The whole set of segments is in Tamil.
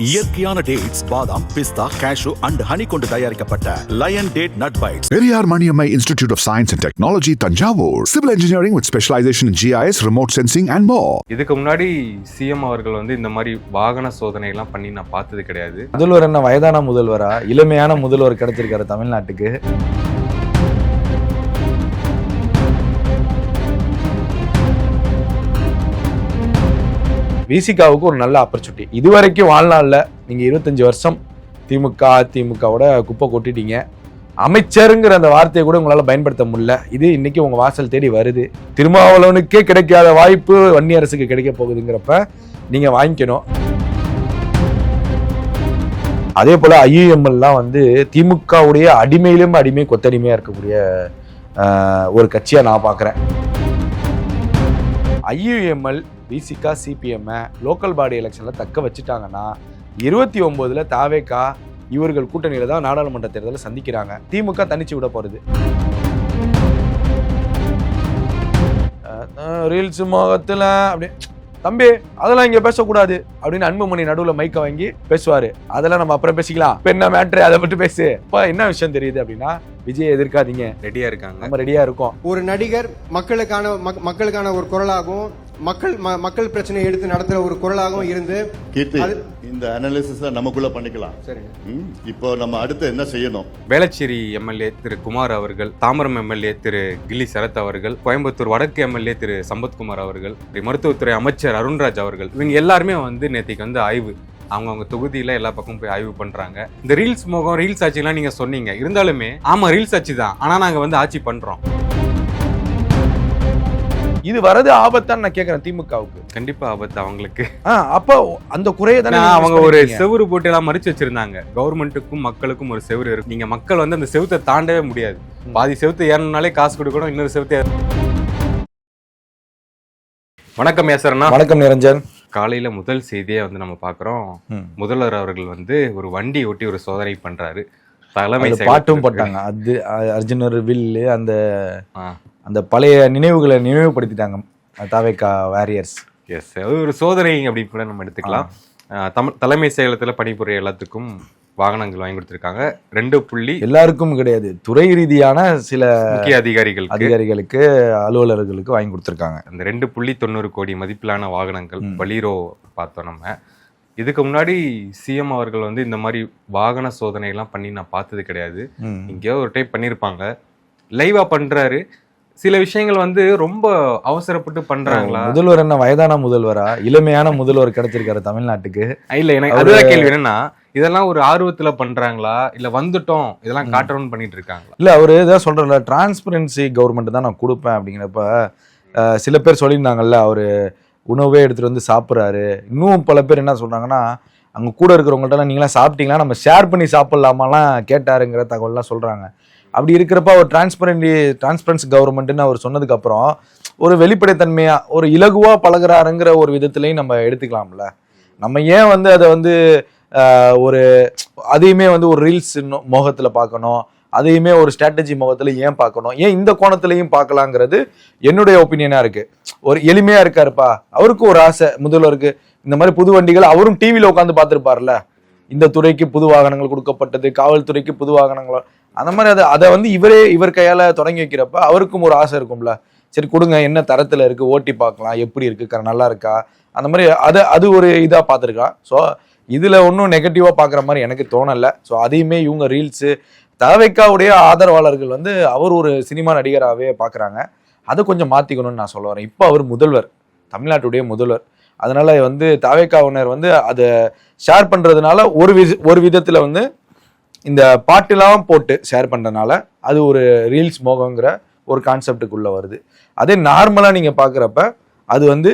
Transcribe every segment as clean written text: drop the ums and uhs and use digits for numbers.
இயற்கையான டேட்ஸ், பாதாம், பிஸ்தா, கேஷு அண்ட் ஹனி கொண்டு தயாரிக்கப்பட்ட lion date nut bites. Periyar Maniammai Institute of Science and Technology, Tanjavur. Civil engineering with specialization in GIS, remote sensing and more. இதுக்கு முன்னாடி சிஎம் அவர்கள் வந்து இந்த மாதிரி வாகன சோதனை எல்லாம் பண்ணி நான் பார்த்தது கிடையாது. முதல்வர் என்ன வயதான முதல்வரா, இளமையான முதல்வர் கிடைச்சிருக்காரு தமிழ்நாட்டுக்கு. விசிகாவுக்கு ஒரு நல்ல ஆப்பர்ச்சுனிட்டி. இதுவரைக்கும் வாழ்நாளில் நீங்கள் 25 வருஷம் அதிமுகவோட குப்பை கொட்டிட்டீங்க. அமைச்சருங்கிற அந்த வார்த்தையை கூட உங்களால் பயன்படுத்த முடியல. இது இன்னைக்கு உங்கள் வாசல் தேடி வருது. திருமாவளவனுக்கே கிடைக்காத வாய்ப்பு வன்னி அரசுக்கு கிடைக்க போகுதுங்கிறப்ப நீங்கள் வாங்கிக்கணும். அதே போல் ஐயுஎம்எல்லாம் வந்து திமுகவுடைய அடிமையிலும் அடிமை கொத்தடிமையாக இருக்கக்கூடிய ஒரு கட்சியாக நான் பார்க்குறேன். ஐயுஎம்எல் விசிகா சிபிஎம்ஐ லோக்கல் பாடி எலெக்ஷனில் தக்க வச்சுட்டாங்கன்னா 29 தாவேகா இவர்கள் கூட்டணியில் தான் நாடாளுமன்ற தேர்தலை சந்திக்கிறாங்க. திமுக தனிச்சு விட போகிறது. ரீல்ஸ் முகத்தில் அப்படி தம்பி அதெல்லாம் இங்கே பேசக்கூடாது அப்படின்னு அன்புமணி நடுவில் மைக்க வாங்கி பேசுவார். அதெல்லாம் நம்ம அப்புறம் பேசிக்கலாம். இப்போ என்ன மேட்ரு அதை மட்டும் பேசு. இப்போ என்ன விஷயம் தெரியுது அப்படின்னா, விஜய் எதிர்க்காதீங்க, ரெடியா இருக்காங்க, நம்ம ரெடியா இருக்கோம். ஒரு நடிகர் மக்களுக்கான ஒரு குரலாகவும் மக்கள் பிரச்சனையை எடுத்து நடத்துற ஒரு குரலாகவும் இருந்து இந்த அனாலிசிஸ் நமக்குள்ள பண்ணிக்கலாம். இப்போ நம்ம அடுத்து என்ன செய்யணும்? வேளச்சேரி எம்எல்ஏ திரு குமார் அவர்கள், தாம்பரம் எம்எல்ஏ திரு கில்லி சரத் அவர்கள், கோயம்புத்தூர் வடக்கு எம்எல்ஏ திரு சம்பத்குமார் அவர்கள், மருத்துவத்துறை அமைச்சர் அருண்ராஜ் அவர்கள், இவங்க எல்லாருமே வந்து நேற்றுக்கு வந்து ஆய்வு அவங்க தொகுதியில எல்லா பக்கமும் போய் ஆய்வு பண்றாங்க. இந்த ரீல்ஸ் முகம் ரீல்ஸ் ஆட்சிலாம் நீங்க சொன்னீங்க, இருந்தாலுமே ஆமா ரீல்ஸ் ஆட்சி தான், ஆனா நாங்க வந்து ஆட்சி பண்றோம். இது வரது ஆபத்தான்னு நான் கேட்கறேன் திமுகவுக்கு. கண்டிப்பா ஆபத்து அவங்களுக்கு. அப்ப அந்த குறையை தானே அவங்க ஒரு செவுறு போட்டு எல்லாம் மறிச்சு வச்சிருந்தாங்க. கவர்மெண்ட்டுக்கும் மக்களுக்கும் ஒரு செவுறு இருக்கு. நீங்க மக்கள் வந்து அந்த செவுத்தை தாண்டவே முடியாது. பாதி செவுத்து ஏறணும்னாலே காசு கொடுக்கணும், இன்னொரு செவுத்து. வணக்கம் ஏசரண்ணா. வணக்கம் நிரஞ்சன். காலையில முதல் செய்தியே வந்து நம்ம பாக்குறோம், முதல்வர் அவர்கள் வந்து ஒரு வண்டி ஓட்டி ஒரு சோதனை பண்றாரு. தலைமை பாட்டும் போட்டாங்க. அது அர்ஜுனர் வில்லு அந்த பழைய நினைவுகளை நினைவுபடுத்திட்டாங்க தாவேகா வாரியர்ஸ். எஸ், ஒரு சோதனை அப்படின்னு கூட நம்ம எடுத்துக்கலாம். தலைமை செயலகத்தில் பணிபுரிய எல்லாத்துக்கும் வாகனங்கள் வாங்கி கொடுத்துருக்காங்க. 2 எல்லாருக்கும் கிடையாது, துறை ரீதியான சில முக்கிய அதிகாரிகளுக்கு அலுவலர்களுக்கு வாங்கி கொடுத்துருக்காங்க. அந்த 2.90 கோடி மதிப்பிலான வாகனங்கள் பலீரோ பார்த்தோம் நம்ம. இதுக்கு முன்னாடி சிஎம் அவர்கள் வந்து இந்த மாதிரி வாகன சோதனை எல்லாம் பண்ணி நான் பார்த்தது கிடையாது. இங்கேயோ ஒரு டைம் பண்ணியிருப்பாங்க, லைவா பண்றாரு. சில விஷயங்கள் வந்து ரொம்ப அவசரப்பட்டு பண்றாங்களா? முதல்வர் என்ன வயதான முதல்வரா, இளமையான முதல்வர் கிடைச்சிருக்காரு தமிழ்நாட்டுக்கு. இல்ல, எனக்கு அதுதான் கேள்வி. என்னன்னா இதெல்லாம் ஒரு ஆர்வத்துல பண்றாங்களா, இல்ல வந்துட்டோம் இதெல்லாம் காட்டணும்னு பண்ணிட்டு இருக்காங்களா? இல்ல, அவரு இதான் சொல்றல, டிரான்ஸ்பரன்சி கவர்மெண்ட் தான் நான் கொடுப்பேன் அப்படிங்கிறப்ப சில பேர் சொல்லியிருந்தாங்கல்ல, அவரு உணவே எடுத்துட்டு வந்து சாப்பிட்றாரு. இன்னும் பல பேர் என்ன சொல்றாங்கன்னா, அங்க கூட இருக்கிறவங்கள்ட்ட நீங்களாம் சாப்பிட்டீங்களா, நம்ம ஷேர் பண்ணி சாப்பிடலாமாலாம் கேட்டாருங்கிற தகவல்லாம் சொல்றாங்க. அப்படி இருக்கிறப்ப ஒரு டிரான்ஸ்பரன்சி கவர்மெண்ட்னு அவர் சொன்னதுக்கு அப்புறம் ஒரு வெளிப்படைத்தன்மையா ஒரு இலகுவா பழகுறாருங்கிற ஒரு விதத்திலையும் நம்ம எடுத்துக்கலாம்ல. நம்ம ஏன் வந்து அதை வந்து ஒரு அதையுமே வந்து ஒரு ரீல்ஸ் மோகத்துல பார்க்கணும், அதையுமே ஒரு ஸ்ட்ராட்டஜி முகத்துல ஏன் பார்க்கணும், ஏன் இந்த கோணத்திலையும் பார்க்கலாங்கிறது என்னுடைய ஒப்பீனியனா இருக்கு. ஒரு எளிமையா இருக்காருப்பா, அவருக்கு ஒரு ஆசை முதல்வருக்கு இந்த மாதிரி புது வண்டிகள் அவரும் டிவியில உட்காந்து பார்த்துருப்பார்ல. இந்த துறைக்கு புது வாகனங்கள் கொடுக்கப்பட்டது, காவல்துறைக்கு புது வாகனங்கள், அந்த மாதிரி அதை வந்து இவர் கையால தொடங்கி வைக்கிறப்ப அவருக்கும் ஒரு ஆசை இருக்கும்ல. சரி கொடுங்க, என்ன தரத்துல இருக்கு, ஓட்டி பார்க்கலாம், எப்படி இருக்கு, நல்லா இருக்கா, அந்த மாதிரி அது ஒரு இதா பார்த்துருக்கான். ஸோ இதுல ஒன்றும் நெகட்டிவா பார்க்குற மாதிரி எனக்கு தோணலை. ஸோ அதையுமே இவங்க ரீல்ஸு தாவேகாவுடைய ஆதரவாளர்கள் வந்து அவர் ஒரு சினிமா நடிகராகவே பார்க்குறாங்க. அதை கொஞ்சம் மாற்றிக்கணும்னு நான் சொல்ல வரேன். இப்போ அவர் முதல்வர், தமிழ்நாட்டுடைய முதல்வர். அதனால வந்து தாவேகாவினர் வந்து அதை ஷேர் பண்ணுறதுனால ஒரு விதத்தில் வந்து இந்த பாட்டுலாம் போட்டு ஷேர் பண்ணுறதுனால அது ஒரு ரீல்ஸ் மோகங்கிற ஒரு கான்செப்டுக்குள்ளே வருது. அதே நார்மலாக நீங்கள் பார்க்குறப்ப அது வந்து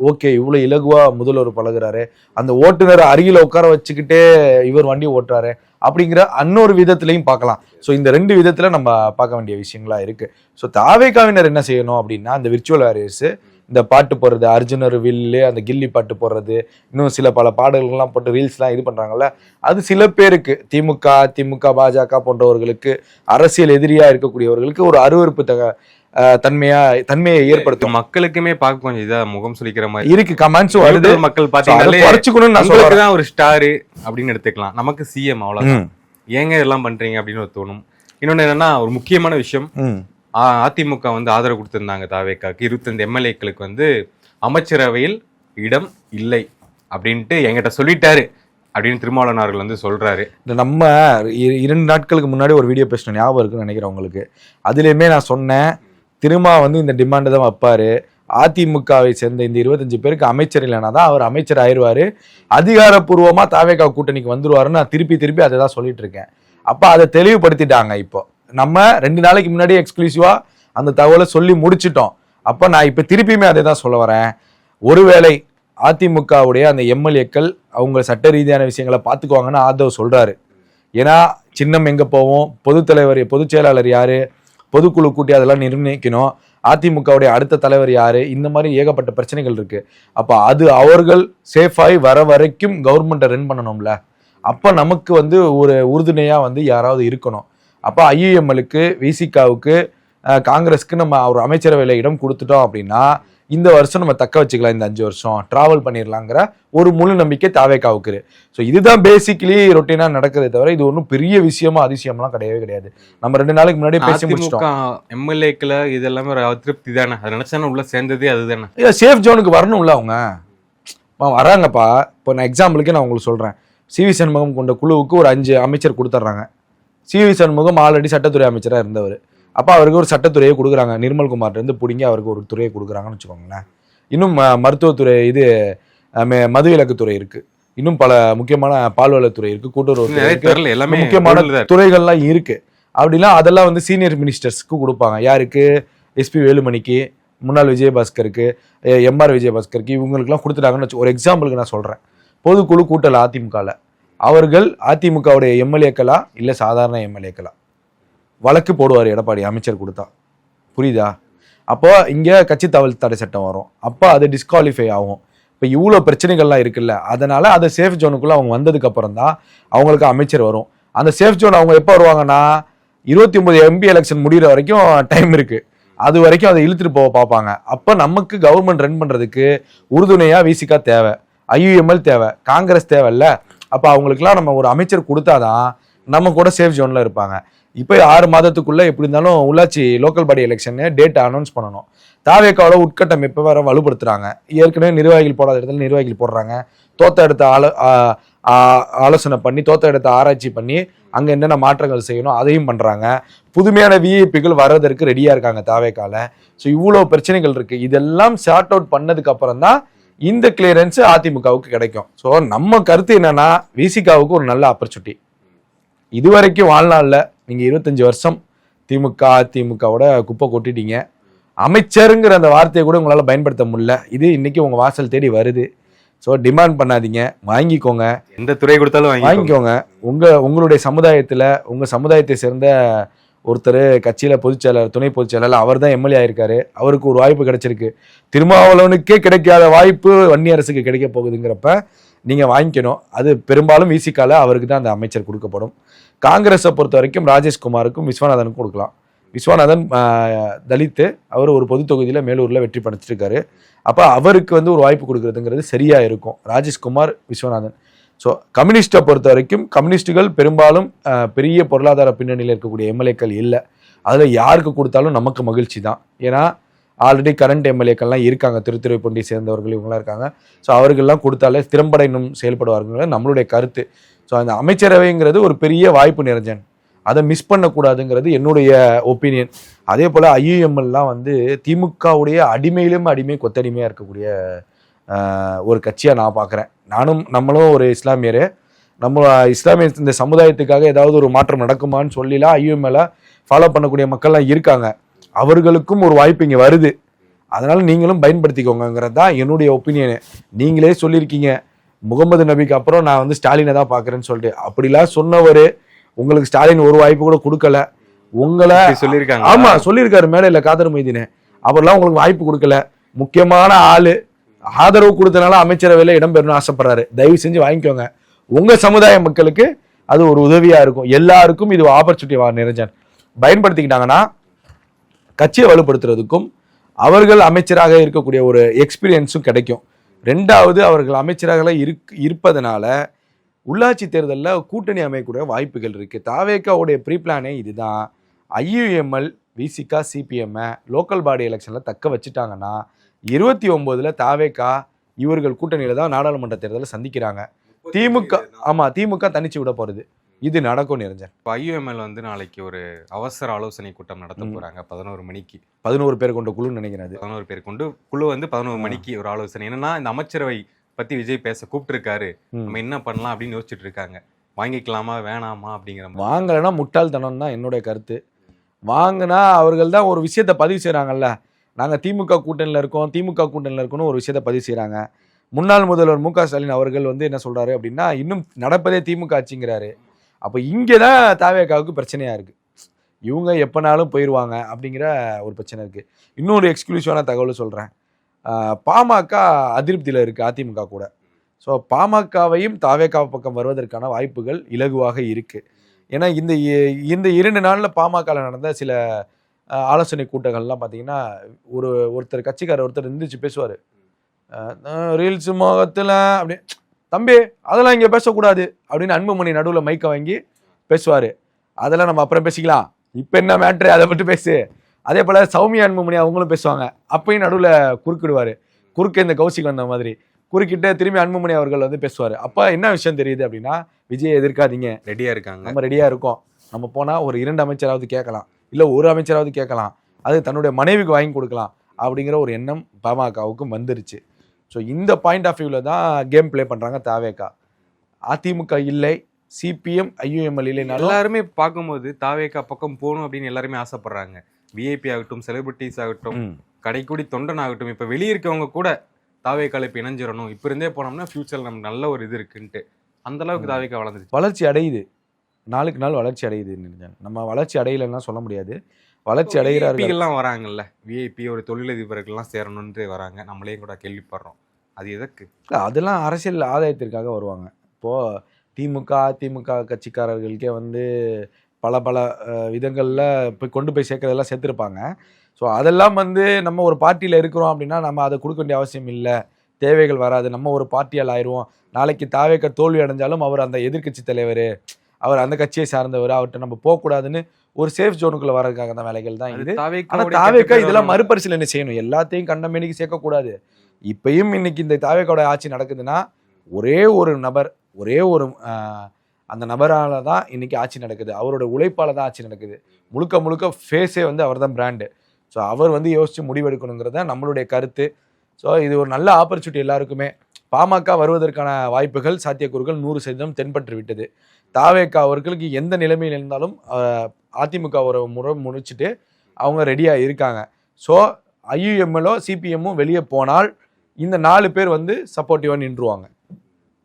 ஓகே, இவ்வளோ இலகுவா முதல்வர் பழகுறாரு, அந்த ஓட்டுநர் அருகில் உட்கார வச்சுக்கிட்டே இவர் வண்டி ஓட்டுறாரு அப்படிங்கிற இன்னொரு விதத்திலையும் பார்க்கலாம். ஸோ இந்த 2 விதத்தில் நம்ம பார்க்க வேண்டிய விஷயங்களா இருக்கு. ஸோ தாவேகாவினர் என்ன செய்யணும் அப்படின்னா, அந்த விர்ச்சுவல் வாரியர்ஸ் இந்த பாட்டு போடுறது, அர்ஜுனர் வில்லு, அந்த கில்லி பாட்டு போடுறது, இன்னும் சில பல பாடல்கள்லாம் போட்டு ரீல்ஸ்லாம் இது பண்றாங்கல்ல, அது சில பேருக்கு திமுக பாஜக போன்றவர்களுக்கு, அரசியல் எதிரியா இருக்கக்கூடியவர்களுக்கு ஒரு அருவருப்பு தன்மையை ஏற்படுத்தும். மக்களுக்குமே பார்க்க கொஞ்சம் இதா முகம் சுளிக்கிற மாதிரி இருக்கு. கமெண்ட்ஸும் வருது. மக்கள் பாத்தீங்கன்னா குறைச்சுக்கணும்னு நான் சொல்றேன். ஒரு ஸ்டாரு அப்படின்னு எடுத்துக்கலாம், நமக்கு சிஎம் அவ்வளவுதான், ஏங்க இதெல்லாம் பண்றீங்க அப்படின்னு தோணும். இன்னொன்னு என்னன்னா, ஒரு முக்கியமான விஷயம், அதிமுக வந்து ஆதரவு கொடுத்திருந்தாங்க தாவேக்காக்கு 25 எம்எல்ஏக்களுக்கு வந்து அமைச்சரவையில் இடம் இல்லை அப்படின்ட்டு என்கிட்ட சொல்லிட்டாரு அப்படின்னு திருமாவளவன் அவர்கள் வந்து சொல்றாரு. நம்ம 2 நாட்களுக்கு முன்னாடி ஒரு வீடியோ பேசின ஞாபகம் இருக்குன்னு நினைக்கிறேன் உங்களுக்கு. அதுலயுமே நான் சொன்னேன், திருமா வந்து இந்த டிமாண்டு தான் வைப்பாரு, அதிமுகவை சேர்ந்த இந்த 25 பேருக்கு அமைச்சர் இல்லைனா தான் அவர் அமைச்சர் ஆயிடுவாரு, அதிகாரப்பூர்வமா தாவேகா கூட்டணிக்கு வந்துருவாருன்னு நான் திருப்பி அதை தான் சொல்லிட்டு இருக்கேன். அப்ப அதை தெளிவுபடுத்திட்டாங்க. இப்போ நம்ம 2 நாளைக்கு முன்னாடி எக்ஸ்க்ளூசிவா அந்த தகவலை சொல்லி முடிச்சிட்டோம். அப்ப நான் இப்ப திருப்பியுமே அதை தான் சொல்ல வரேன். ஒருவேளை அதிமுகவுடைய அந்த எம்எல்ஏக்கள் அவங்க சட்ட ரீதியான விஷயங்களை பார்த்துக்குவாங்கன்னு ஆதவ் சொல்றாரு. ஏன்னா சின்னம் எங்க போவோம், பொதுச் செயலாளர் யாரு, பொதுக்குழு கூட்டி அதெல்லாம் நிர்ணயிக்கணும், அதிமுகவுடைய அடுத்த தலைவர் யாரு, இந்த மாதிரி ஏகப்பட்ட பிரச்சனைகள் இருக்கு. அப்ப அது அவர்கள் சேஃபாய் வர வரைக்கும் கவர்மெண்ட்டை ரன் பண்ணணும்ல. அப்ப நமக்கு வந்து ஒரு உறுதுணையா வந்து யாராவது இருக்கணும். அப்ப ஐயுஎம்எலுக்கு, விசிகாவுக்கு, காங்கிரஸ்க்கு நம்ம ஒரு அமைச்சரவையில இடம் கொடுத்துட்டோம் அப்படின்னா இந்த வருஷம் நம்ம தக்க வச்சுக்கலாம், இந்த 5 வருஷம் டிராவல் பண்ணிடலாங்கிற ஒரு முழு நம்பிக்கை தாவேக்காவுக்கு. ஸோ இதுதான் பேசிக்கலி ரொட்டீனா நடக்கிறதே தவிர இது ஒன்றும் பெரிய விஷயமா அதிசயம்லாம் கிடையாது. நம்ம 2 நாளைக்கு முன்னாடி பேசி முடிச்சிட்டோம். எம்எல்ஏக்களை இது எல்லாமே ஒரு அதிருப்தி தானே, அதை நினைச்சானே உள்ள சேர்ந்ததே அதுதானே. சேஃப் ஜோனுக்கு வரணும்ல அவங்க வராங்கப்பா. இப்போ நான் எக்ஸாம்பிளுக்கு நான் உங்களுக்கு சொல்றேன், சிவி சண்முகம் கொண்ட குழுவுக்கு ஒரு 5 அமைச்சர் கொடுத்துட்றாங்க. சிவி சண்முகம் ஆல்ரெடி சட்டத்துறை அமைச்சராக இருந்தவர். அப்போ அவருக்கு ஒரு சட்டத்துறையை கொடுக்குறாங்க, நிர்மல்குமார்லேருந்து பிடிங்கி அவருக்கு ஒரு துறையை கொடுக்குறாங்கன்னு வச்சுக்கோங்களேன். இன்னும் மருத்துவத்துறை, இது மதுவிலக்குத்துறை இருக்கு, இன்னும் பல முக்கியமான பால்வளத்துறை இருக்கு, கூட்டுறவு, எல்லாமே முக்கியமான துறைகள்லாம் இருக்கு. அப்படிலாம் அதெல்லாம் வந்து சீனியர் மினிஸ்டர்ஸ்க்கு கொடுப்பாங்க. யாருக்கு? எஸ்பி வேலுமணிக்கு, முன்னாள் விஜயபாஸ்கருக்கு, எம்ஆர் விஜயபாஸ்கருக்கு, இவங்களுக்குலாம் கொடுத்துட்டாங்கன்னு வச்சு ஒரு எக்ஸாம்பிளுக்கு நான் சொல்றேன். பொதுக்குழு கூட்டல் அதிமுகவில் அவர்கள் அதிமுகவுடைய எம்எல்ஏக்களா இல்லை சாதாரண எம்எல்ஏக்களா? வழக்கு போடுவார் எடப்பாடி, அமைச்சர் கொடுத்தா. புரியுதா? அப்போ இங்கே கட்சி தடை சட்டம் வரும், அப்போ அது டிஸ்குவாலிஃபை ஆகும். இப்போ இவ்வளோ பிரச்சனைகள்லாம் இருக்குல்ல, அதனால அதை சேஃப் ஜோனுக்குள்ள அவங்க வந்ததுக்கு அப்புறம் தான் அவங்களுக்கு அமைச்சர் வரும். அந்த சேஃப் ஜோன் அவங்க எப்போ வருவாங்கன்னா 29 எம்பி எலெக்ஷன் முடிகிற வரைக்கும் டைம் இருக்கு, அது வரைக்கும் அதை இழுத்துட்டு போக பார்ப்பாங்க. அப்போ நமக்கு கவர்மெண்ட் ரன் பண்றதுக்கு உறுதுணையா விசிகா தேவை, ஐயுஎம்எல் தேவை, காங்கிரஸ் தேவையில்ல. அப்போ அவங்களுக்குலாம் நம்ம ஒரு அமைச்சர் கொடுத்தாதான் நம்ம கூட சேஃப் ஜோன்ல இருப்பாங்க. இப்போ 6 மாதத்துக்குள்ள எப்படி இருந்தாலும் உள்ளாட்சி local body election date announce பண்ணணும். தாவேக்காவோட உட்கட்டமைப்பை வேற வலுப்படுத்துறாங்க. ஏற்கனவே நிர்வாகிகள் போடாத இடத்துல நிர்வாகிகள் போடுறாங்க. தோத்த இடத்த ஆலோசனை பண்ணி, தோத்த இடத்த ஆராய்ச்சி பண்ணி அங்க என்னென்ன மாற்றங்கள் செய்யணும் அதையும் பண்றாங்க. புதுமையான விஐபிகள் வர்றதற்கு ரெடியா இருக்காங்க தாவேக்கால. ஸோ இவ்வளோ பிரச்சனைகள் இருக்கு. இதெல்லாம் ஷார்ட் அவுட் பண்ணதுக்கு அப்புறம் தான் இந்த கிளியரன்ஸ் அதிமுகவுக்கு கிடைக்கும். ஸோ நம்ம கருத்து என்னன்னா, விசிகாவுக்கு ஒரு நல்ல ஆப்பர்ச்சுனிட்டி. இதுவரைக்கும் வாழ்நாளில் நீங்கள் 25 வருஷம் அதிமுகவோட குப்பை கொட்டிட்டீங்க. அமைச்சருங்கிற அந்த வார்த்தையை கூட உங்களால் பயன்படுத்த முடியல. இது இன்னைக்கு உங்கள் வாசல் தேடி வருது. ஸோ டிமாண்ட் பண்ணாதீங்க, வாங்கிக்கோங்க. எந்த துறை கொடுத்தாலும் வாங்கிக்கோங்க. உங்களுடைய சமுதாயத்தில், உங்கள் சமுதாயத்தை சேர்ந்த ஒருத்தர் கட்சியில் பொதுச்செயலாளர், துணை பொதுச்செயலாளர், அவர் தான் எம்எல்ஏ ஆயிருக்காரு. அவருக்கு ஒரு வாய்ப்பு கிடைச்சிருக்கு. திருமாவளவனுக்கே கிடைக்காத வாய்ப்பு வன்னி அரசுக்கு கிடைக்க போகுதுங்கிறப்ப நீங்க வாங்கிக்கணும். அது பெரும்பாலும் விசிகால அவருக்கு தான் அந்த அமைச்சர் கொடுக்கப்படும். காங்கிரஸை பொறுத்த வரைக்கும் ராஜேஷ்குமாருக்கும் விஸ்வநாதனுக்கும் கொடுக்கலாம். விஸ்வநாதன் தலித்து, அவர் ஒரு பொது தொகுதியில் மேலூரில் வெற்றி படைச்சிருக்காரு. அப்போ அவருக்கு வந்து ஒரு வாய்ப்பு கொடுக்குறதுங்கிறது சரியா இருக்கும். ராஜேஷ்குமார், விஸ்வநாதன். ஸோ கம்யூனிஸ்டை பொறுத்த வரைக்கும் கம்யூனிஸ்டுகள் பெரும்பாலும் பெரிய பொருளாதார பின்னணியில் இருக்கக்கூடிய எம்எல்ஏக்கள் இல்லை. அதில் யாருக்கு கொடுத்தாலும் நமக்கு மகிழ்ச்சி தான். ஏன்னா ஆல்ரெடி கரண்ட் எம்எல்ஏக்கள்லாம் இருக்காங்க, திருத்துறைப்பூண்டி சேர்ந்தவர்கள் இவங்களாம் இருக்காங்க. ஸோ அவர்கள்லாம் கொடுத்தாலே திறம்பட இன்னும் செயல்படுவார்கள் நம்மளுடைய கருத்து. ஸோ அந்த அமைச்சரவைங்கிறது ஒரு பெரிய வாய்ப்பு நிரஞ்சன், அதை மிஸ் பண்ணக்கூடாதுங்கிறது என்னுடைய ஒப்பீனியன். அதே போல் ஐயுஎம்எல்லாம் வந்து திமுகவுடைய அடிமையிலும் அடிமை கொத்தடிமையாக இருக்கக்கூடிய ஒரு கட்சியாக நான் பார்க்குறேன். நம்மளும் ஒரு இஸ்லாமியர், நம்ம இஸ்லாமிய இந்த சமுதாயத்துக்காக ஏதாவது ஒரு மாற்றம் நடக்குமான்னு சொல்லிலாம் ஐயுஎம்எல்ல ஃபாலோ பண்ணக்கூடிய மக்கள்லாம் இருக்காங்க. அவர்களுக்கும் ஒரு வாய்ப்பு இங்கே வருது. அதனால நீங்களும் பயன்படுத்திக்கோங்கிறது தான் என்னுடைய ஒப்பீனியனு. நீங்களே சொல்லியிருக்கீங்க முகமது நபிக்கு அப்புறம் நான் வந்து ஸ்டாலினை தான் பார்க்குறேன்னு சொல்லிட்டு. அப்படிலாம் சொன்னவர் உங்களுக்கு ஸ்டாலின் ஒரு வாய்ப்பு கூட கொடுக்கல. உங்களை சொல்லியிருக்காங்க. ஆமா சொல்லியிருக்காரு மேடையில் காதர் மைதீன். அவரெல்லாம் உங்களுக்கு வாய்ப்பு கொடுக்கல. முக்கியமான ஆளு ஆதரவு கொடுத்தனால அமைச்சரவையில் இடம்பெறணும்னு ஆசைப்படுறாரு. தயவு செஞ்சு வாங்கிக்கோங்க. உங்க சமுதாய மக்களுக்கு அது ஒரு உதவியா இருக்கும். எல்லாருக்கும் இது ஆப்பர்ச்சுனிட்டி நிரஞ்சன் பயன்படுத்திக்கிட்டாங்கன்னா கட்சியை வலுப்படுத்துறதுக்கும் அவர்கள் அமைச்சராக இருக்கக்கூடிய ஒரு எக்ஸ்பீரியன்ஸும் கிடைக்கும். ரெண்டாவது, அவர்கள் அமைச்சராக இருப்பதனால உள்ளாட்சி தேர்தலில் கூட்டணி அமையக்கூடிய வாய்ப்புகள் இருக்கு. தாவேக்காவுடைய ப்ரீ பிளானே இதுதான். ஐயுஎம்எல் விசிகா சிபிஎம்ஐ லோக்கல் பாடி எலெக்ஷனில் தக்க வச்சுட்டாங்கன்னா 29 தாவேக்கா இவர்கள் கூட்டணியில தான் நாடாளுமன்ற தேர்தலை சந்திக்கிறாங்க. திமுக தனிச்சு விட போறது. இது நடக்கும் நிரஞ்சன். இப்போ ஐயுஎம்எல் வந்து நாளைக்கு ஒரு அவசர ஆலோசனை கூட்டம் நடத்த போறாங்க 11 மணிக்கு. 11 பேர் கொண்ட குழு நினைக்கிறது. 11 பேர் கொண்டு குழு வந்து 11 மணிக்கு ஒரு ஆலோசனை. என்னன்னா இந்த அமைச்சரவை பத்தி விஜய் பேச கூப்பிட்டுருக்காரு, நம்ம என்ன பண்ணலாம் அப்படின்னு யோசிச்சுட்டு இருக்காங்க. வாங்கிக்கலாமா வேணாமா அப்படிங்கிற மாதிரி. வாங்கலைன்னா முட்டாள்தனம் தான் என்னுடைய கருத்து. வாங்கினா அவர்கள் தான் ஒரு விஷயத்தை பதிவு செய்கிறாங்கல்ல, நாங்கள் திமுக கூட்டணியில் இருக்கோம்னு ஒரு விஷயத்தை பதிவு செய்கிறாங்க. முன்னாள் முதல்வர் மு க ஸ்டாலின் அவர்கள் வந்து என்ன சொல்கிறாரு அப்படின்னா, இன்னும் நடப்பதே திமுக ஆட்சிங்கிறாரு. அப்போ இங்கே தான் தாவேக்காவுக்கு பிரச்சனையாக இருக்குது. இவங்க எப்போனாலும் போயிடுவாங்க அப்படிங்கிற ஒரு பிரச்சனை இருக்குது. இன்னொரு எக்ஸ்க்ளூசிவான தகவல் சொல்கிறேன். பாமக அதிருப்தியில் இருக்குது அதிமுக கூட. ஸோ பாமகவையும் தாவேக்கா பக்கம் வருவதற்கான வாய்ப்புகள் இலகுவாக இருக்குது. ஏன்னா இந்த 2 நாளில் பாமகவில் நடந்த சில ஆலோசனை கூட்டங்கள்லாம் பார்த்தீங்கன்னா ஒருத்தர் கட்சிக்காரர் ஒருத்தர் இருந்துச்சு பேசுவார். ரீல்ஸ் முகத்தில் அப்படி தம்பி அதெல்லாம் இங்கே பேசக்கூடாது அப்படின்னு அன்புமணி நடுவில் மைக்கை வாங்கி பேசுவார். அதெல்லாம் நம்ம அப்புறம் பேசிக்கலாம், இப்போ என்ன மேட்ரு அதை மட்டும் பேசு. அதே போல் சௌமியா அன்புமணி அவங்களும் பேசுவாங்க. அப்பயும் நடுவில் குறுக்கிடுவார். குறுக்க இந்த கௌசிக் வந்த மாதிரி குறுக்கிட்டு திரும்பி அன்புமணி அவர்கள் வந்து பேசுவார். அப்போ என்ன விஷயம் தெரியுது அப்படின்னா, விஜயை எதிர்க்காதீங்க, ரெடியாக இருக்காங்க, நம்ம ரெடியாக இருக்கோம், நம்ம போனால் ஒரு 2 அமைச்சராவது கேட்கலாம், இல்லை ஒரு அமைச்சராவது கேட்கலாம், அது தன்னுடைய மனைவிக்கு வாங்கி கொடுக்கலாம் அப்படிங்கிற ஒரு எண்ணம் பாமகவுக்கும் வந்துருச்சு. ஸோ இந்த பாயிண்ட் ஆஃப் வியூவில் தான் கேம் பிளே பண்ணுறாங்க தாவேக்கா. அதிமுக இல்லை, சிபிஎம் ஐயுஎம்எல் இல்லைனாலும் எல்லாருமே பார்க்கும்போது தாவேக்கா பக்கம் போகணும் அப்படின்னு எல்லாருமே ஆசைப்படுறாங்க. விஐபி ஆகட்டும், செலிபிரிட்டிஸ் ஆகட்டும், கடைக்கூடி தொண்டன் ஆகட்டும், இப்போ வெளியே இருக்கவங்க கூட தாவேக்கால இப்போ இணைஞ்சிடணும், இப்போ இருந்தே போனோம்னா ஃபியூச்சரில் நமக்கு நல்ல ஒரு இது இருக்குன்ட்டு அந்த அளவுக்கு தாவேக்கா வளர்ந்துருச்சு. வளர்ச்சி அடையுது, நாளுக்கு நாள் வளர்ச்சி அடையுது. நம்ம வளர்ச்சி அடையலைன்னா சொல்ல முடியாது, வளர்ச்சி அடைகிறார்கள். வராங்கல்ல விஐபி, ஒரு தொழிலதிபர்கள்லாம் சேரணும்னு வராங்க. நம்மளே கூட கேள்விப்படுறோம். அது எதற்கு? அதெல்லாம் அரசியல் ஆதாயத்திற்காக வருவாங்க. இப்போது திமுக கட்சிக்காரர்களுக்கே வந்து பல விதங்களில் போய் கொண்டு போய் சேர்க்கறதெல்லாம் சேர்த்துருப்பாங்க. ஸோ அதெல்லாம் வந்து நம்ம ஒரு பார்ட்டியில் இருக்கிறோம் அப்படின்னா நம்ம அதை கொடுக்க வேண்டிய அவசியம் இல்லை, தேவைகள் வராது, நம்ம ஒரு பார்ட்டியால் ஆயிடுவோம். நாளைக்கு தாவேக்கா தோல்வி அடைஞ்சாலும் அவர் அந்த எதிர்கட்சி தலைவர், அவர் அந்த கட்சியை சார்ந்தவர், அவர்கிட்ட நம்ம போகக்கூடாதுன்னு ஒரு சேஃப் ஜோனுக்குள்ள வரதுக்காக தான் வேலைகள் தான் இது. ஆனால் தாவேக்கா இதெல்லாம் மறுபரிசீலனை செய்யணும், எல்லாத்தையும் கண்டமேனிக்கு சேர்க்கக்கூடாது. இப்பயும் இன்னைக்கு இந்த தாவேக்காவோட ஆட்சி நடக்குதுன்னா ஒரே ஒரு நபர், ஒரே ஒரு அந்த நபரால தான் இன்னைக்கு ஆட்சி நடக்குது, அவரோட உழைப்பால தான் ஆட்சி நடக்குது. முழுக்க ஃபேஸே வந்து அவர் தான் பிராண்டு. ஸோ அவர் வந்து யோசிச்சு முடிவெடுக்கணுங்கிறத நம்மளுடைய கருத்து. ஸோ இது ஒரு நல்ல ஆப்பர்ச்சுனிட்டி எல்லாருக்குமே. பாமக வருவதற்கான வாய்ப்புகள், சாத்தியக்கூறுகள் 100% தென்பட்டு விட்டது. தாவேக்கா அவர்களுக்கு எந்த நிலைமையில் இருந்தாலும் அதிமுக ஒரு முறை முடிச்சுட்டு அவங்க ரெடியாக இருக்காங்க. ஸோ ஐயுஎம்எல்ஓ சிபிஎம்மும் வெளியே போனால் இந்த 4 பேர் வந்து சப்போர்ட்டிவாக நின்றுவாங்க.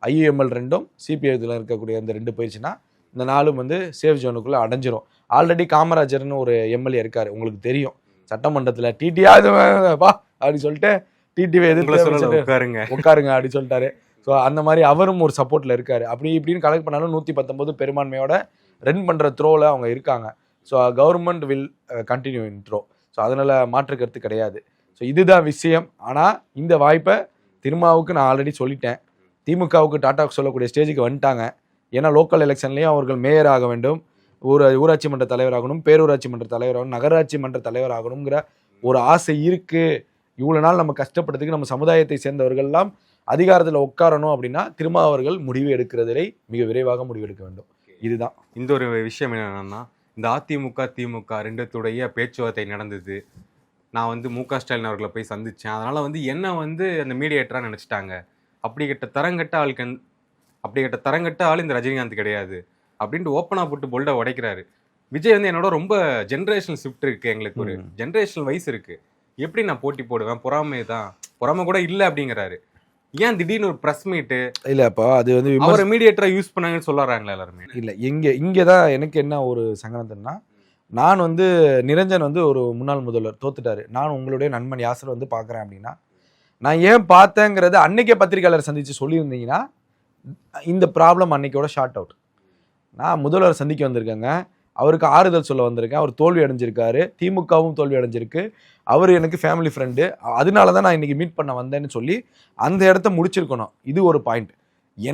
ஐயுஎம்எல் 2ம் சிபிஎத்தில் இருக்கக்கூடிய இந்த 2 போயிடுச்சுன்னா இந்த 4ம் வந்து சேஃப் ஜோனுக்குள்ளே அடைஞ்சிரும். ஆல்ரெடி காமராஜர்னு ஒரு எம்எல்ஏ இருக்கார், உங்களுக்கு தெரியும், சட்டமன்றத்தில் டிடியாது வா அப்படின்னு சொல்லிட்டு டிடிவை எதிர்த்து உட்காருங்க அப்படின்னு சொல்லிட்டாரு. ஸோ அந்த மாதிரி அவரும் ஒரு சப்போர்ட்டில் இருக்காரு. அப்படி இப்படின்னு கலெக்ட் பண்ணாலும் 119 பெரும்பான்மையோட ரன் பண்ணுற த்ரோவில் அவங்க இருக்காங்க. So government will continue in throw. So அதனால் மாற்று கருத்து கிடையாது. ஸோ இதுதான் விஷயம். ஆனால் இந்த வாய்ப்பை திருமாவுக்கு நான் ஆல்ரெடி சொல்லிட்டேன். திமுகவுக்கு டாட்டாவுக்கு சொல்லக்கூடிய ஸ்டேஜுக்கு வந்துட்டாங்க. ஏன்னா லோக்கல் எலெக்ஷன்லேயும் அவர்கள் மேயர் ஆக வேண்டும், ஊராட்சி மன்ற தலைவராகணும், பேரூராட்சி மன்ற தலைவராகணும், நகராட்சி மன்ற தலைவராகணுங்கிற ஒரு ஆசை இருக்குது. இவ்வளோ நாள் நம்ம கஷ்டப்படுறதுக்கு நம்ம சமுதாயத்தை சேர்ந்தவர்கள்லாம் அதிகாரத்தில் உட்காரணும் அப்படின்னா திருமாவர்கள் முடிவு எடுக்கிறதிலே மிக விரைவாக முடிவெடுக்க வேண்டும். இதுதான் இந்த ஒரு விஷயம். என்னன்னா இந்த அதிமுக திமுக 2த்துடைய பேச்சுவார்த்தை நடந்தது. நான் வந்து மு க ஸ்டாலின் அவர்களை போய் சந்தித்தேன். அதனால் வந்து என்ன வந்து அந்த மீடியேட்டராக நினச்சிட்டாங்க. அப்படிக்கிட்ட தரங்கட்ட ஆள் இந்த ரஜினிகாந்த் கிடையாது அப்படின்ட்டு ஓப்பனாக போட்டு போல்டாக உடைக்கிறாரு. விஜய் வந்து என்னோட ரொம்ப ஜென்ரேஷனல் ஷிஃப்ட் இருக்குது, எங்களுக்கு ஒரு ஜென்ரேஷனல் வைஸ் இருக்குது, எப்படி நான் போட்டி போடுவேன், பொறாமை கூட இல்லை அப்படிங்கிறாரு. ஏன் திடீர்னு ஒரு ப்ரெஸ் மீட்டு இல்லைப்பா, அது வந்து அவரை மீடியேட்டராக யூஸ் பண்ணாங்கன்னு சொல்லுறாங்களா எல்லாருமே? இல்லை, இங்கே தான் எனக்கு என்ன ஒரு சங்கடம்னா, நான் வந்து நிரஞ்சன் வந்து ஒரு முன்னாள் முதல்வர் தோத்துட்டாரு, நான் உங்களுடைய நண்பன் யாசர் வந்து பார்க்குறேன் அப்படின்னா, நான் ஏன் பார்த்தேங்கிறது அன்னைக்கே பத்திரிகையாளர் சந்தித்து சொல்லியிருந்தீங்கன்னா இந்த ப்ராப்ளம் அன்னைக்கோட ஷார்ட் அவுட். நான் முதல்வர் சந்திக்க வந்திருக்கேங்க, அவருக்கு ஆறுதல் சொல்ல வந்திருக்கேன், அவர் தோல்வி அடைஞ்சிருக்காரு, திமுகவும் தோல்வி அடைஞ்சிருக்கு, அவர் எனக்கு ஃபேமிலி ஃப்ரெண்டு, அதனால தான் நான் இன்னைக்கு மீட் பண்ண வந்தேன்னு சொல்லி அந்த இடத்த முடிச்சிருக்கணும். இது ஒரு பாயிண்ட்.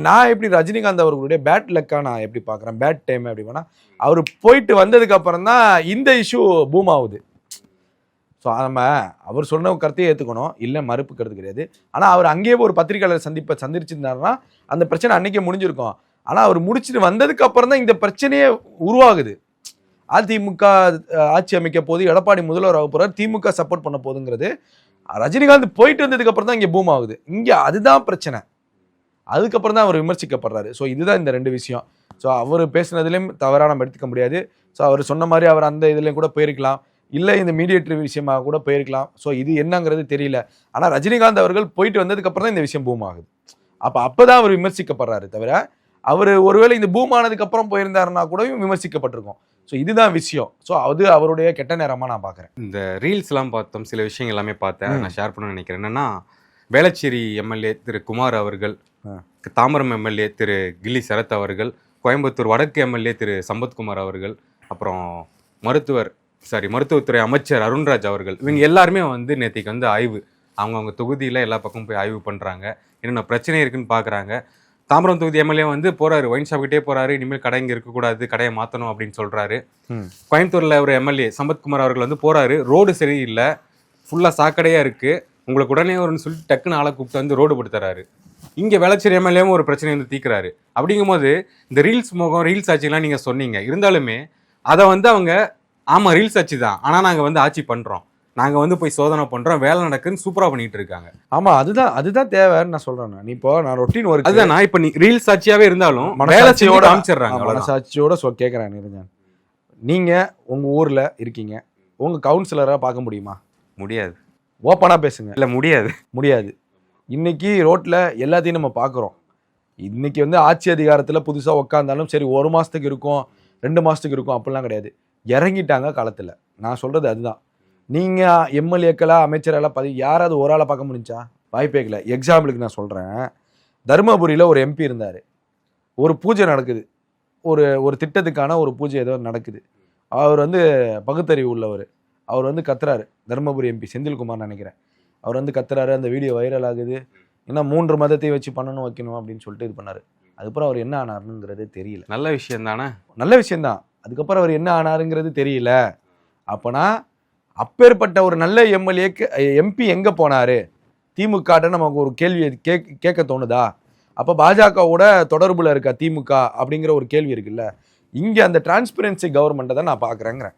நான் எப்படி ரஜினிகாந்த் அவர்களுடைய பேட் லக்கா நான் எப்படி பார்க்குறேன், பேட் டைம் அப்படின்னா, அவர் போயிட்டு வந்ததுக்கு அப்புறம் தான் இந்த இஷ்யூ பூம் ஆகுது. ஸோ நம்ம அவர் சொன்ன கருத்தையே ஏற்றுக்கணும், இல்லை மறுப்பு கருத்து கிடையாது. ஆனால் அவர் அங்கேயே ஒரு பத்திரிகையாளர் சந்திச்சிருந்தாருன்னா அந்த பிரச்சனை அன்னைக்கே முடிஞ்சிருக்கும். ஆனால் அவர் முடிச்சுட்டு வந்ததுக்கு அப்புறம் தான் இந்த பிரச்சனையே உருவாகுது. அதிமுக ஆட்சி அமைக்க போது, எடப்பாடி முதல்வர் ஆக போறாரு, திமுக சப்போர்ட் பண்ண போதுங்கிறது ரஜினிகாந்த் போயிட்டு வந்ததுக்கு அப்புறம் தான் இங்கே பூம் ஆகுது. இங்கே அதுதான் பிரச்சனை. அதுக்கப்புறம் தான் அவர் விமர்சிக்கப்படுறாரு. ஸோ இதுதான் இந்த ரெண்டு விஷயம். ஸோ அவர் பேசுனதுலேயும் தவறாக நம்ம எடுத்துக்க முடியாது. ஸோ அவர் சொன்ன மாதிரி அவர் அந்த இதுலேயும் கூட போயிருக்கலாம், இல்லை இந்த மீடியேட்டர் விஷயமாக கூட போயிருக்கலாம். ஸோ இது என்னங்கிறது தெரியல. ஆனால் ரஜினிகாந்த் அவர்கள் போயிட்டு வந்ததுக்கு அப்புறம் தான் இந்த விஷயம் பூம் ஆகுது. அப்போதான் அவர் விமர்சிக்கப்படுறாரு தவிர, அவர் ஒருவேளை இந்த பூம் ஆனதுக்கு அப்புறம் போயிருந்தாருன்னா கூட விமர்சிக்கப்பட்டிருக்கும். ஸோ இதுதான் விஷயம். ஸோ அது அவருடைய கெட்ட நேரமாக நான் பார்க்குறேன். இந்த ரீல்ஸ்லாம் பார்த்தோம், சில விஷயங்கள் எல்லாமே பார்த்தேன், நான் ஷேர் பண்ண நினைக்கிறேன். என்னன்னா, வேளச்சேரி எம்எல்ஏ திரு குமார் அவர்கள், தாம்பரம் எம்எல்ஏ திரு கில்லி சரத் அவர்கள், கோயம்புத்தூர் வடக்கு எம்எல்ஏ திரு சம்பத்குமார் அவர்கள், அப்புறம் மருத்துவத்துறை அமைச்சர் அருண்ராஜ் அவர்கள், இவங்க எல்லாருமே வந்து நேற்றுக்கு வந்து ஆய்வு, அவங்கவுங்க தொகுதியில் எல்லா பக்கமும் போய் ஆய்வு பண்ணுறாங்க, என்னென்ன பிரச்சனை இருக்குன்னு பார்க்குறாங்க. தாம்பரம் தொகுதி எம்எல்ஏ வந்து போறாரு, ஒயின் ஷாப்கிட்டே போறாரு, இனிமேல் கடை இங்கே இருக்கக்கூடாது, கடையை மாற்றணும் அப்படின்னு சொல்றாரு. கோயம்புத்தூர்ல ஒரு எம்எல்ஏ சம்பத்குமார் அவர்கள் வந்து போறாரு, ரோடு சரியில்லை, ஃபுல்லாக சாக்கடையா இருக்கு, உங்களுக்கு உடனே வரும்னு சொல்லிட்டு டக்குன்னு ஆளை கூப்பிட்டு வந்து ரோடு படுத்துறாரு. இங்கே வேளச்சேரி எம்எல்ஏவும் ஒரு பிரச்சனை வந்து தீக்குறாரு. அப்படிங்கும்போது இந்த ரீல்ஸ் ஆட்சிலாம் நீங்கள் சொன்னீங்க, இருந்தாலுமே அதை வந்து அவங்க ஆமாம் ரீல்ஸ் ஆட்சி தான், ஆனால் நாங்கள் வந்து ஆட்சி பண்ணுறோம், நாங்கள் வந்து போய் சோதனை பண்ணுறோம், வேலை நடக்குன்னு சூப்பராக பண்ணிட்டு இருக்காங்க. ஆமாம், அதுதான் தேவைன்னு நான் சொல்கிறேன். நான் ரொட்டீன் ஒர்க் அதுதான். இப்போ நீ ரீல்ஸ் ஆட்சியாகவே இருந்தாலும் மனசாட்சியோட அமைச்சிடுறாங்க. மனசாட்சியோட கேட்குறேன் நிரஞ்சன், நீங்கள் உங்கள் ஊரில் இருக்கீங்க, உங்கள் கவுன்சிலராக பார்க்க முடியுமா? முடியாது. ஓப்பனாக பேசுங்க. இல்லை முடியாது. இன்னைக்கு ரோட்டில் எல்லாத்தையும் நம்ம பார்க்குறோம். இன்னைக்கு வந்து ஆட்சி அதிகாரத்தில் புதுசாக உட்காந்தாலும் சரி, 1 மாதத்துக்கு இருக்கும், 2 மாதத்துக்கு இருக்கும், அப்படிலாம் கிடையாது. இறங்கிட்டாங்க களத்தில். நான் சொல்கிறது அதுதான். நீங்கள் எம்எல்ஏக்களா அமைச்சரெல்லாம் யாராவது ஒரு ஆளை பார்க்க முடிஞ்சா? வாய்ப்பே இல்லை. எக்ஸாம்பிளுக்கு நான் சொல்கிறேன், தருமபுரியில் ஒரு எம்பி இருந்தார், ஒரு பூஜை நடக்குது, ஒரு திட்டத்துக்கான ஒரு பூஜை ஏதோ நடக்குது, அவர் வந்து பகுத்தறிவு உள்ளவர், அவர் வந்து கத்துறாரு, தருமபுரி எம்பி செந்தில்குமார் நினைக்கிறேன், அவர் வந்து கத்துறாரு, அந்த வீடியோ வைரல் ஆகுது, இன்னும் 3 மதத்தை வச்சு வைக்கணும் அப்படின்னு சொல்லிட்டு இது பண்ணாரு. அதுக்கப்புறம் அவர் என்ன ஆனாருங்கிறது தெரியல. நல்ல விஷயம் தானே, நல்ல விஷயம்தான். அதுக்கப்புறம் அவர் என்ன ஆனாருங்கிறது தெரியல. அப்போனா அப்பேற்பட்ட ஒரு நல்ல எம்பி எங்கே போனார்? திமுக நமக்கு ஒரு கேள்வி கேட்க தோணுதா? அப்போ பாஜகவோட தொடர்பில் இருக்கா திமுக அப்படிங்கிற ஒரு கேள்வி இருக்குல்ல. இங்கே அந்த டிரான்ஸ்பரன்சி கவர்மெண்ட்டை தான் நான் பார்க்குறேங்கிறேன்.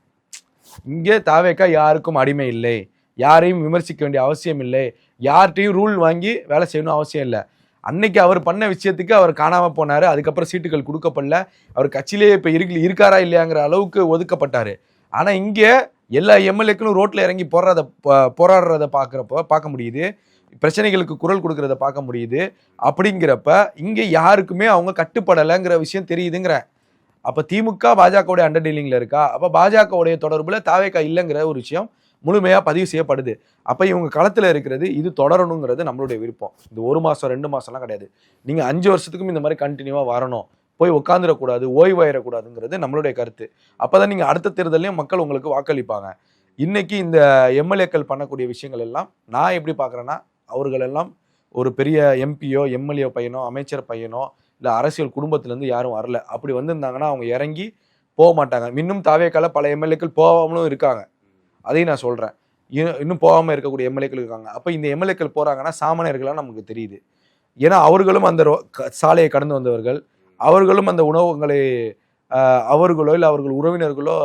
இங்கே தாவேக்கா யாருக்கும் அடிமை இல்லை, யாரையும் விமர்சிக்க வேண்டிய அவசியம் இல்லை, யார்கிட்டையும் ரூல் வாங்கி வேலை செய்யணும் அவசியம் இல்லை. அன்னைக்கு அவர் பண்ண விஷயத்துக்கு அவர் காணாமல் போனார், அதுக்கப்புறம் சீட்டுகள் கொடுக்கப்படல, அவர் கட்சியிலேயே இப்போ இருக்காரா இல்லையாங்கிற அளவுக்கு ஒதுக்கப்பட்டார். ஆனால் இங்கே எல்லா எம்எல்ஏக்களும் ரோட்டில் இறங்கி போராடுறத பார்க்க முடியுது, பிரச்சனைகளுக்கு குரல் கொடுக்கறத பார்க்க முடியுது. அப்படிங்கிறப்ப இங்கே யாருக்குமே அவங்க கட்டுப்படலைங்கிற விஷயம் தெரியுதுங்கிறேன். அப்போ திமுக பாஜகவுடைய அண்டர் டீலிங்கில் இருக்கா? அப்போ பாஜகவுடைய தொடர்பில் தாவேக்கா இல்லைங்கிற ஒரு விஷயம் முழுமையாக பதிவு செய்யப்படுது. அப்போ இவங்க களத்தில் இருக்கிறது இது தொடரணுங்கிறது நம்மளுடைய விருப்பம். இது 1 மாதம் 2 மாதம்லாம் கிடையாது. நீங்கள் 5 வருஷத்துக்கும் இந்த மாதிரி கண்டினியூவாக வரணும், போய் உட்காந்துடக்கூடாது, ஓய்வாயிடக்கூடாதுங்கிறது நம்மளுடைய கருத்து. அப்போ தான் நீங்கள் அடுத்த தேர்தலையும் மக்கள் உங்களுக்கு வாக்களிப்பாங்க. இன்னைக்கு இந்த எம்எல்ஏக்கள் பண்ணக்கூடிய விஷயங்கள் எல்லாம் நான் எப்படி பார்க்குறேன்னா, அவர்களெல்லாம் ஒரு பெரிய எம்பியோ எம்எல்ஏ பையனோ அமைச்சர் பையனோ இல்லை அரசியல் குடும்பத்திலேருந்து யாரும் வரல. அப்படி வந்திருந்தாங்கன்னா அவங்க இறங்கி போக மாட்டாங்க. இன்னும் தாவேக்கால பல எம்எல்ஏக்கள் போகாமலும் இருக்காங்க, அதையும் நான் சொல்கிறேன். இன்னும் போகாமல் இருக்கக்கூடிய எம்எல்ஏக்கள் இருக்காங்க. அப்போ இந்த எம்எல்ஏக்கள் போகிறாங்கன்னா சாமானியர்களாக நமக்கு தெரியுது. ஏன்னா அவர்களும் அந்த சாலையை கடந்து வந்தவர்கள், அவர்களும் அந்த உணவுகளை அவர்களோ இல்லை அவர்கள் உறவினர்களோ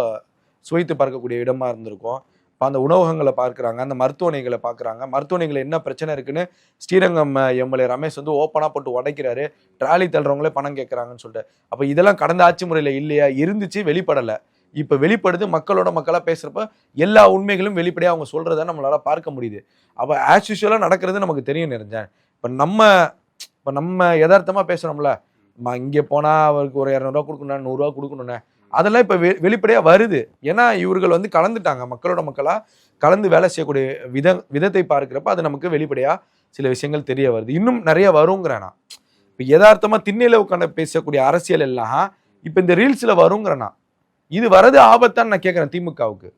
சுவைத்து பார்க்கக்கூடிய இடமா இருந்திருக்கும். இப்போ அந்த உணவகங்களை பார்க்குறாங்க, அந்த மருத்துவமனைகளை பார்க்குறாங்க. மருத்துவமனைகளில் என்ன பிரச்சனை இருக்குன்னு ஸ்ரீரங்கம் எம்எல்ஏ ரமேஷ் வந்து ஓப்பனாக போட்டு உடைக்கிறாரு, ட்ராலி தள்ளுறவங்களே பணம் கேட்குறாங்கன்னு சொல்லிட்டு. அப்போ இதெல்லாம் கடந்த ஆட்சி முறையில் இல்லையா? இருந்துச்சு, வெளிப்படலை. இப்போ வெளிப்படுது, மக்களோட மக்களாக பேசுகிறப்ப எல்லா உண்மைகளும் வெளிப்படையாக அவங்க சொல்கிறத நம்மளால் பார்க்க முடியுது. அப்போ ஆஸ் யூஷுவலாக நடக்கிறது நமக்கு தெரியும் நிரஞ்சன். இப்போ நம்ம யதார்த்தமாக பேசுகிறோம்ல, இங்கே போனால் அவருக்கு ஒரு 200 ரூபா கொடுக்கணும், 100 ரூபா கொடுக்கணுண்ணே, அதெல்லாம் இப்போ வெளிப்படையாக வருது. ஏன்னா இவர்கள் வந்து கலந்துட்டாங்க, மக்களோட மக்களாக கலந்து வேலை செய்யக்கூடிய விதத்தை பார்க்குறப்ப அது நமக்கு வெளிப்படையாக சில விஷயங்கள் தெரிய வருது. இன்னும் நிறைய வருங்கிறேன் நான். இப்போ யதார்த்தமாக திண்ணையில் உட்காந்து பேசக்கூடிய அரசியல் எல்லாம் இப்போ இந்த ரீல்ஸில் வருங்கிறேன் நான். இது வரது ஆபத்தான்னு நான் கேட்குறேன் திமுகவுக்கு.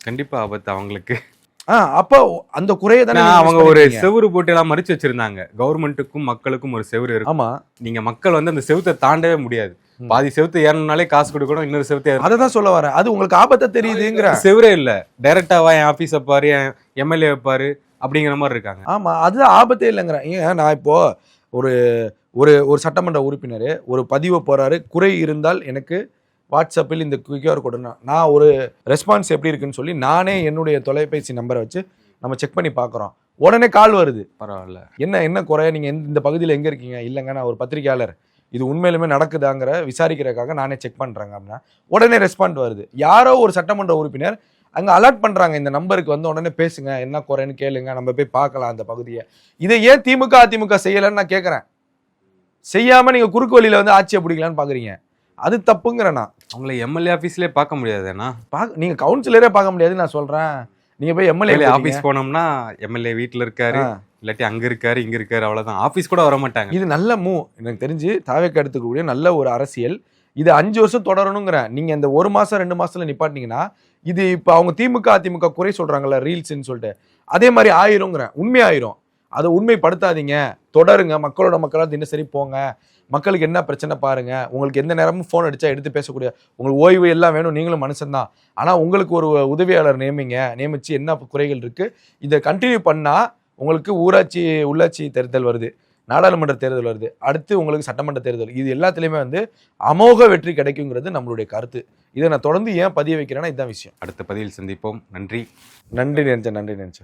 கண்டிப்பா ஆபத்து அவங்களுக்கு. அப்போ அந்த குறையை தானே அவங்க ஒரு செவுரு போட்டு எல்லாம் மறைச்சு வச்சிருந்தாங்க. கவர்மெண்ட்டுக்கும் மக்களுக்கும் ஒரு செவுரு இருக்கு. ஆமா, நீங்க மக்கள் வந்து அந்த செவுத்தை தாண்டவே முடியாது. பாதி செவுத்து ஏறணும்னாலே காசு கொடுக்கணும், இன்னொரு செவுத்து அதை தான் சொல்ல வரேன். அது உங்களுக்கு ஆபத்தா தெரியுதுங்கிற செவரே இல்ல, டைரக்டாவா என் ஆபீஸ பாரு, என் எம்எல்ஏ பாரு அப்படிங்கிற மாதிரி இருக்காங்க. ஆமா, அதுதான் ஆபத்தே இல்லைங்கிறேன். ஏன் நான் இப்போ ஒரு ஒரு ஒரு சட்டமன்ற உறுப்பினர் ஒரு பதிவை போறாரு, குறை இருந்தால் எனக்கு வாட்ஸ்அப்பில் இந்த QR கோடு, நான் ஒரு ரெஸ்பான்ஸ் எப்படி இருக்குன்னு சொல்லி நானே என்னுடைய தொலைபேசி நம்பரை வச்சு நம்ம செக் பண்ணி பார்க்குறோம். உடனே கால் வருது. பரவாயில்ல, என்ன குறை, நீங்கள் இந்த பகுதியில் எங்கே இருக்கீங்க? இல்லைங்க நான் ஒரு பத்திரிகையாளர், இது உண்மையிலுமே நடக்குதாங்கிற விசாரிக்கிறதுக்காக நானே செக் பண்ணுறேங்க அப்படின்னா உடனே ரெஸ்பாண்ட் வருது. யாரோ ஒரு சட்டமன்ற உறுப்பினர் அங்கே அலர்ட் பண்ணுறாங்க, இந்த நம்பருக்கு வந்து உடனே பேசுங்க, என்ன குறைன்னு கேளுங்க, நம்ம போய் பார்க்கலாம் அந்த பகுதியை. இதை ஏன் திமுக அதிமுக செய்யலைன்னு நான் கேட்குறேன். செய்யாமல் நீங்கள் குறுக்கு வழியில் வந்து ஆட்சியை பிடிக்கலான்னு பார்க்குறீங்க, அது தப்புங்கிறேன் நான். அவங்கள எம்எல்ஏ ஆஃபீஸ்லேயே பார்க்க முடியாதுண்ணா. நீங்கள் கவுன்சிலரே பார்க்க முடியாதுன்னு நான் சொல்கிறேன். நீங்கள் போய் எம்எல்ஏ ஆஃபீஸ் போனோம்னா எம்எல்ஏ வீட்டில் இருக்காரு, இல்லாட்டி அங்கே இருக்காரு இங்கே இருக்காரு, அவ்வளோதான். ஆஃபீஸ் கூட வர மாட்டாங்க. இது நல்ல எனக்கு தெரிஞ்சு தாவேக்கு எடுத்துக்கூடிய நல்ல ஒரு அரசியல். இது 5 வருஷம் தொடரணுங்கிறேன். நீங்கள் இந்த 1 மாதம் 2 மாதத்துல நிப்பாட்டினீங்கன்னா இது இப்போ அவங்க திமுக அதிமுக குறை சொல்கிறாங்கல்ல ரீல்ஸ்ன்னு சொல்லிட்டு, அதே மாதிரி ஆயிருங்கிறேன். உண்மையாயிரும். அதை உண்மைப்படுத்தாதீங்க, தொடருங்க, மக்களோட மக்களாக தினசரி போங்க, மக்களுக்கு என்ன பிரச்சனை பாருங்க. உங்களுக்கு எந்த நேரமும் ஃபோன் அடிச்சா எடுத்து பேசக்கூடிய, உங்களுக்கு ஓய்வு எல்லாம் வேணும், நீங்களும் மனுஷன்தான், ஆனால் உங்களுக்கு ஒரு உதவியாளர் நியமிச்சு என்ன குறைகள் இருக்கு, இதை கண்டினியூ பண்ணா உங்களுக்கு ஊராட்சி உள்ளாட்சி தேர்தல் வருது, நாடாளுமன்ற தேர்தல் வருது, அடுத்து உங்களுக்கு சட்டமன்ற தேர்தல், இது எல்லாத்துலேயுமே வந்து அமோக வெற்றி கிடைக்குங்கிறது நம்மளுடைய கருத்து. இதை நான் தொடர்ந்து ஏன் பதிய வைக்கிறேன்னா இதுதான் விஷயம். அடுத்த பதிவில் சந்திப்போம். நன்றி. நன்றி நினைச்சேன்.